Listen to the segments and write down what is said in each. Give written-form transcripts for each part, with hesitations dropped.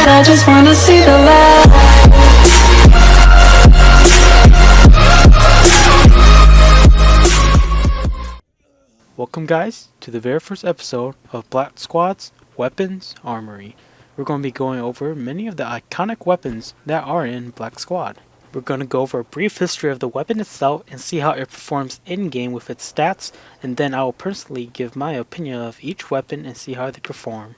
I just wanna see the light. Welcome guys to the very first episode of Black Squad's Weapons Armory. We're going to be going over many of the iconic weapons that are in Black Squad. We're going to go over a brief history of the weapon itself and see how it performs in-game with its stats, and then I will personally give my opinion of each weapon and see how they perform.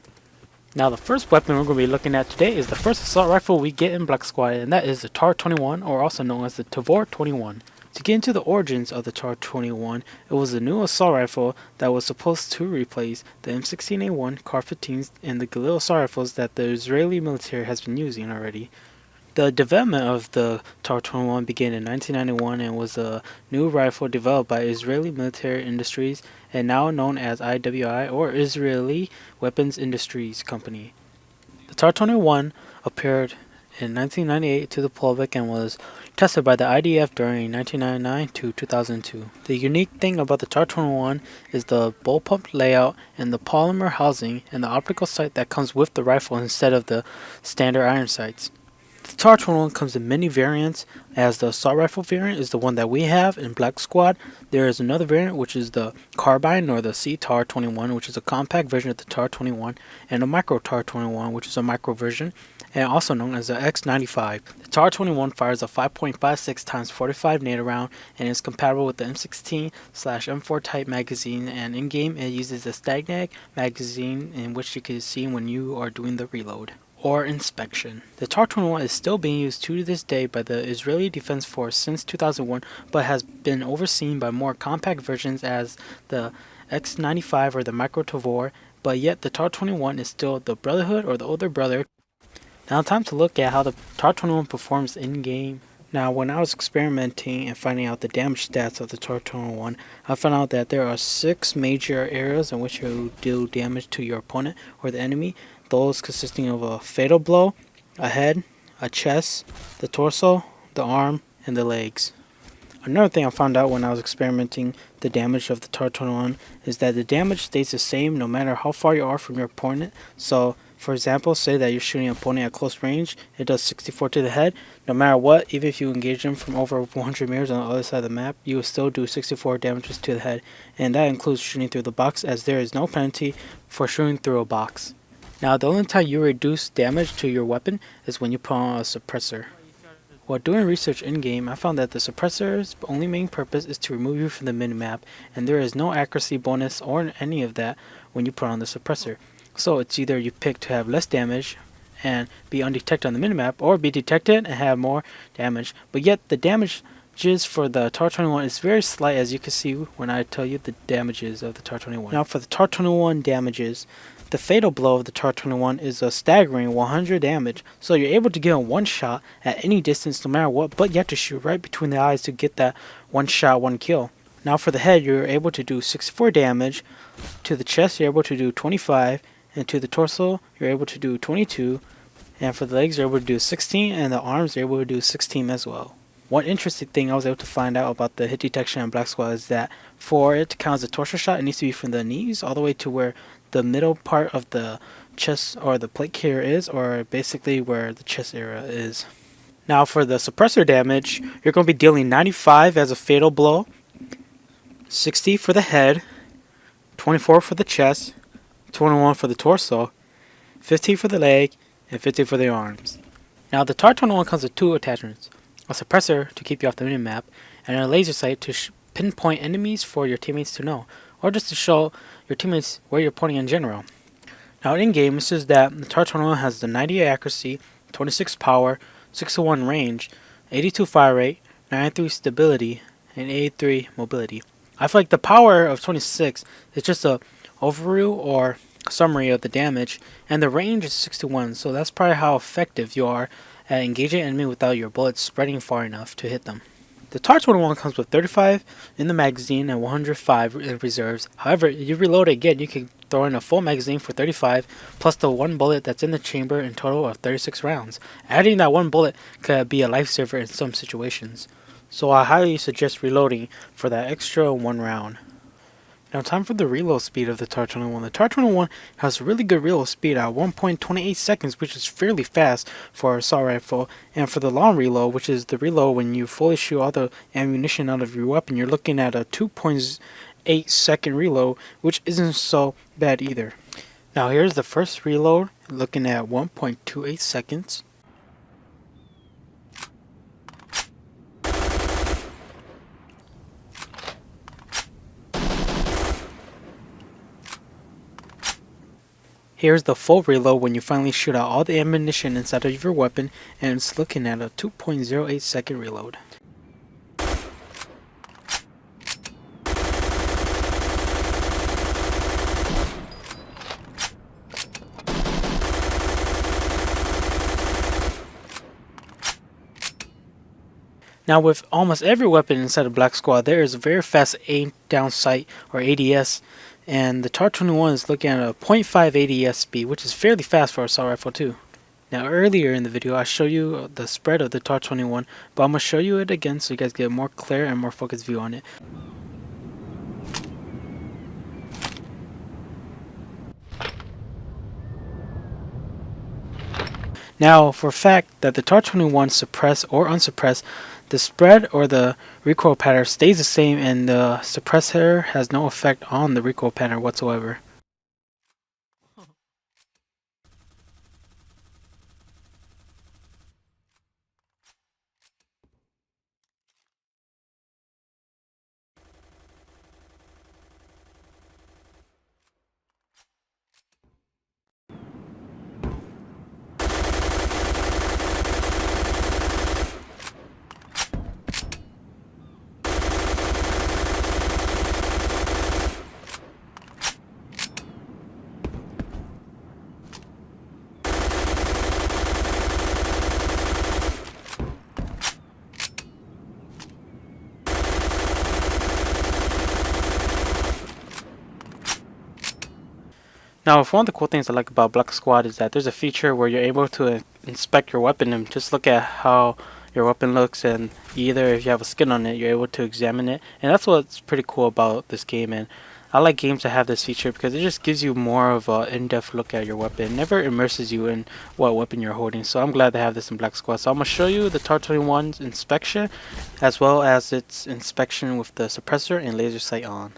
Now the first weapon we're going to be looking at today is the first assault rifle we get in Black Squad, and that is the TAR-21, or also known as the Tavor-21. To get into the origins of the TAR-21, it was a new assault rifle that was supposed to replace the M16A1, CAR-15s, and the Galil assault rifles that the Israeli military has been using already. The development of the TAR-21 began in 1991 and was a new rifle developed by Israeli Military Industries and now known as IWI, or Israeli Weapons Industries Company. The TAR-21 appeared in 1998 to the public and was tested by the IDF during 1999 to 2002. The unique thing about the TAR-21 is the bullpup layout and the polymer housing and the optical sight that comes with the rifle instead of the standard iron sights. The TAR-21 comes in many variants, as the assault rifle variant is the one that we have in Black Squad. There is another variant which is the Carbine, or the C-TAR-21, which is a compact version of the TAR-21, and a micro TAR-21, which is a micro version, and also known as the X95. The TAR-21 fires a 5.56 x 45 NATO round and is compatible with the M16/M4 type magazine, and in-game it uses a Stagnag magazine, in which you can see when you are doing the reload or inspection. The TAR-21 is still being used to this day by the Israeli Defense Force since 2001, but has been overseen by more compact versions as the X95 or the Micro Tavor, but yet the TAR-21 is still the Brotherhood or the older brother. Now time to look at how the TAR-21 performs in-game. Now when I was experimenting and finding out the damage stats of the TAR-21, I found out that there are 6 major areas in which you deal damage to your opponent or the enemy. Those consisting of a fatal blow, a head, a chest, the torso, the arm, and the legs. Another thing I found out when I was experimenting the damage of the TAR-21 is that the damage stays the same no matter how far you are from your opponent. So, for example, say that you're shooting an opponent at close range, it does 64 to the head. No matter what, even if you engage them from over 100 meters on the other side of the map, you will still do 64 damages to the head. And that includes shooting through the box, as there is no penalty for shooting through a box. Now, the only time you reduce damage to your weapon is when you put on a suppressor. While doing research in-game, I found that the suppressor's only main purpose is to remove you from the minimap, and there is no accuracy bonus or any of that when you put on the suppressor. So it's either you pick to have less damage and be undetected on the minimap, or be detected and have more damage. But yet the damages for the TAR-21 is very slight, as you can see when I tell you the damages of the TAR-21. Now for the TAR-21 damages, the fatal blow of the TAR-21 is a staggering 100 damage, so you're able to get a one shot at any distance no matter what, but you have to shoot right between the eyes to get that one shot, one kill. Now for the head, you're able to do 64 damage, to the chest you're able to do 25, and to the torso you're able to do 22, and for the legs you're able to do 16, and the arms you're able to do 16 as well. One interesting thing I was able to find out about the hit detection in Black Squad is that for it to count as a torso shot, it needs to be from the knees all the way to where the middle part of the chest or the plate carrier is, or basically where the chest area is. Now for the suppressor damage, you're going to be dealing 95 as a fatal blow, 60 for the head, 24 for the chest, 21 for the torso, 15 for the leg, and 50 for the arms. Now the TAR-21 comes with 2 attachments: a suppressor to keep you off the minimap, and a laser sight to pinpoint enemies for your teammates to know, or just to show your teammates where you're pointing in general. Now in-game, this is that the TAR-21 has the 98 accuracy, 26 power, 61 range, 82 fire rate, 93 stability, and 83 mobility. I feel like the power of 26 is just a overview or summary of the damage, and the range is 61, so that's probably how effective you are at engaging an enemy without your bullets spreading far enough to hit them. The TAR-21 comes with 35 in the magazine and 105 in reserves. However, you reload it again, you can throw in a full magazine for 35 plus the 1 bullet that's in the chamber, in total of 36 rounds. Adding that 1 bullet could be a lifesaver in some situations, so I highly suggest reloading for that extra 1 round. Now time for the reload speed of the TAR-21. The TAR-21 has really good reload speed at 1.28 seconds, which is fairly fast for an assault rifle. And for the long reload, which is the reload when you fully shoot all the ammunition out of your weapon, you're looking at a 2.8 second reload, which isn't so bad either. Now here's the first reload, looking at 1.28 seconds. Here's the full reload when you finally shoot out all the ammunition inside of your weapon, and it's looking at a 2.08 second reload. Now with almost every weapon inside of Black Squad, there is a very fast aim down sight, or ADS, and the TAR-21 is looking at a 0.5 ADS speed, which is fairly fast for an assault rifle too. Now earlier in the video I showed you the spread of the TAR-21, but I'm going to show you it again so you guys get a more clear and more focused view on it. Now for a fact that the TAR-21 suppress or unsuppress, the spread or the recoil pattern stays the same, and the suppressor has no effect on the recoil pattern whatsoever. Now, one of the cool things I like about Black Squad is that there's a feature where you're able to inspect your weapon and just look at how your weapon looks, and either if you have a skin on it, you're able to examine it. And that's what's pretty cool about this game, and I like games that have this feature because it just gives you more of an in-depth look at your weapon. It never immerses you in what weapon you're holding, so I'm glad they have this in Black Squad. So I'm going to show you the TAR-21's inspection, as well as its inspection with the suppressor and laser sight on.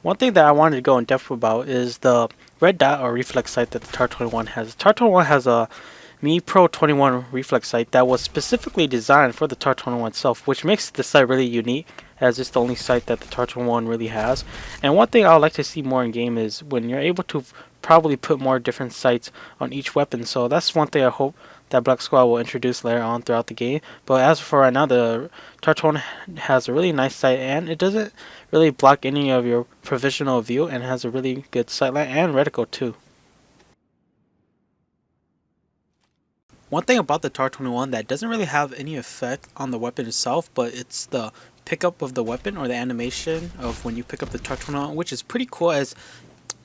One thing that I wanted to go in depth about is the red dot or reflex sight that the TAR-21 has. The TAR-21 has a Mi Pro 21 reflex sight that was specifically designed for the TAR-21 itself, which makes the sight really unique, as it's the only sight that the TAR-21 really has. And one thing I would like to see more in game is when you're able to probably put more different sights on each weapon. So that's one thing I hope that Black Squad will introduce later on throughout the game. But as for right now, the TAR-21 has a really nice sight, and it doesn't really block any of your provisional view, and has a really good sightline and reticle too. One thing about the TAR-21 that doesn't really have any effect on the weapon itself, but it's the pickup of the weapon, or the animation of when you pick up the TAR-21, which is pretty cool, as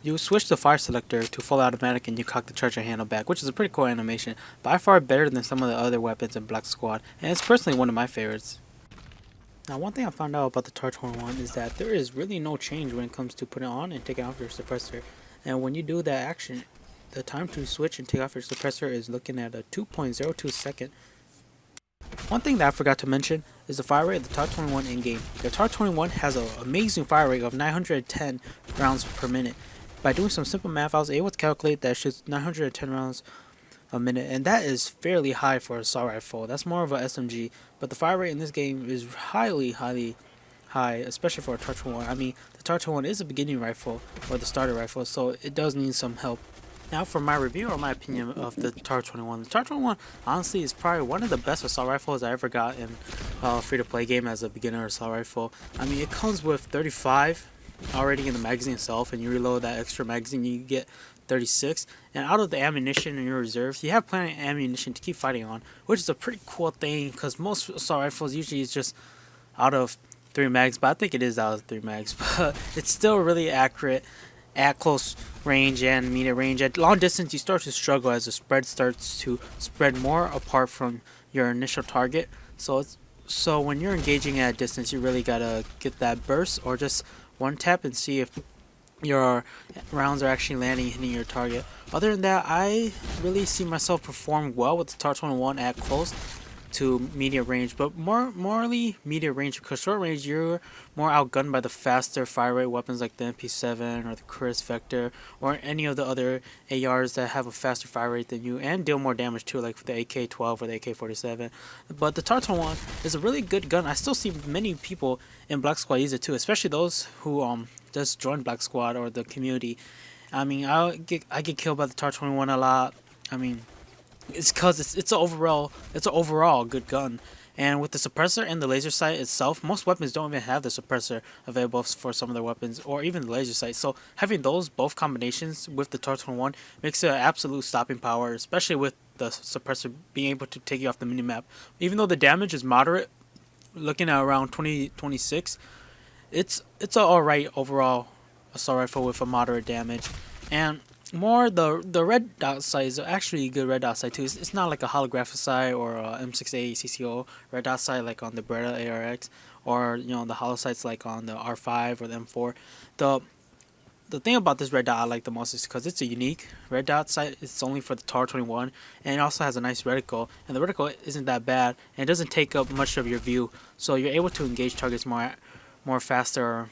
you switch the fire selector to full automatic and you cock the charger handle back, which is a pretty cool animation, by far better than some of the other weapons in Black Squad, and it's personally one of my favorites. Now, one thing I found out about the TAR-21 is that there is really no change when it comes to putting on and taking off your suppressor, and when you do that action, the time to switch and take off your suppressor is looking at a 2.02 second. One thing that I forgot to mention is the fire rate of the TAR-21 in-game. The TAR-21 has an amazing fire rate of 910 rounds per minute. By doing some simple math, I was able to calculate that it shoots 910 rounds a minute, and that is fairly high for an assault rifle. That's more of a SMG, but the fire rate in this game is highly high, especially for a TAR-21. I mean, the TAR-21 is a beginning rifle, or the starter rifle, so it does need some help. Now for my review or my opinion of the TAR-21. The TAR-21 honestly is probably one of the best assault rifles I ever got in a free-to-play game as a beginner assault rifle. I mean, it comes with 35 already in the magazine itself, and you reload that extra magazine, you get 36. And out of the ammunition in your reserves, you have plenty of ammunition to keep fighting on, which is a pretty cool thing because most assault rifles usually is just out of 3 mags, but I think it is out of 3 mags, but it's still really accurate at close range and medium range. At long distance, you start to struggle as the spread starts to spread more apart from your initial target. So when you're engaging at a distance, you really gotta get that burst or just one tap and see if your rounds are actually landing and hitting your target. Other than that, I really see myself perform well with the TAR-21 at close to medium range, but morely medium range, because short range you're more outgunned by the faster fire rate weapons like the MP7 or the Chris Vector or any of the other ARs that have a faster fire rate than you and deal more damage too, like the AK-12 or the AK-47. But the TAR-21 is a really good gun. I still see many people in Black Squad use it too, especially those who just joined Black Squad or the community. I mean, I get killed by the TAR-21 a lot. I mean, it's because it's an overall good gun. And with the suppressor and the laser sight itself, most weapons don't even have the suppressor available for some of their weapons, or even the laser sight. So having those both combinations with the TAR-21 makes it an absolute stopping power, especially with the suppressor being able to take you off the minimap. Even though the damage is moderate, looking at around 2026, it's an alright overall assault rifle with a moderate damage. And more the red dot sight is actually a good red dot sight too. It's not like a holographic sight or a M6A CCO red dot sight like on the Beretta ARX, or the holo sights like on the R5 or the M4. The thing about this red dot I like the most is because it's a unique red dot sight. It's only for the TAR-21, and it also has a nice reticle, and the reticle isn't that bad and it doesn't take up much of your view, so you're able to engage targets more faster,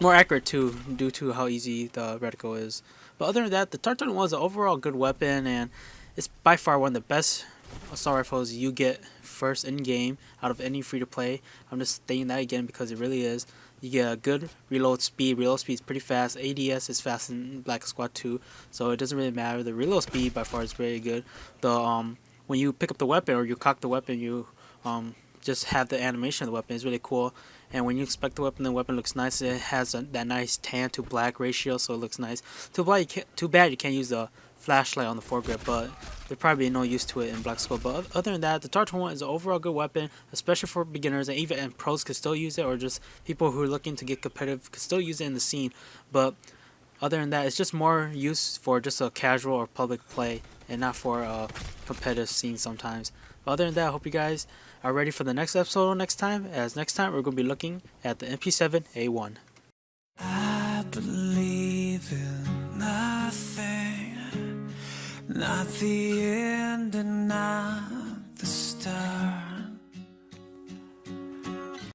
more accurate too, due to how easy the reticle is. But other than that, the TAR-21 is an overall good weapon, and it's by far one of the best assault rifles you get first in game out of any free to play. I'm just stating that again because it really is. You get a good reload speed. Reload speed is pretty fast. ADS is fast in Black Squad 2, so it doesn't really matter. The reload speed by far is very good. When you pick up the weapon or you cock the weapon, you just have the animation of the weapon. It's really cool. And when you inspect the weapon looks nice. It has that nice tan to black ratio, so it looks nice. Too bad you can't use the flashlight on the foregrip, but there's probably no use to it in Black Squad. But other than that, the TAR-21 is an overall good weapon, especially for beginners, and pros could still use it, or just people who are looking to get competitive could still use it in the scene. But other than that, it's just more use for just a casual or public play, and not for a competitive scene sometimes. But other than that, I hope you guys are ready for the next episode next time, as next time we're going to be looking at the MP7A1. I believe in nothing, not the end and not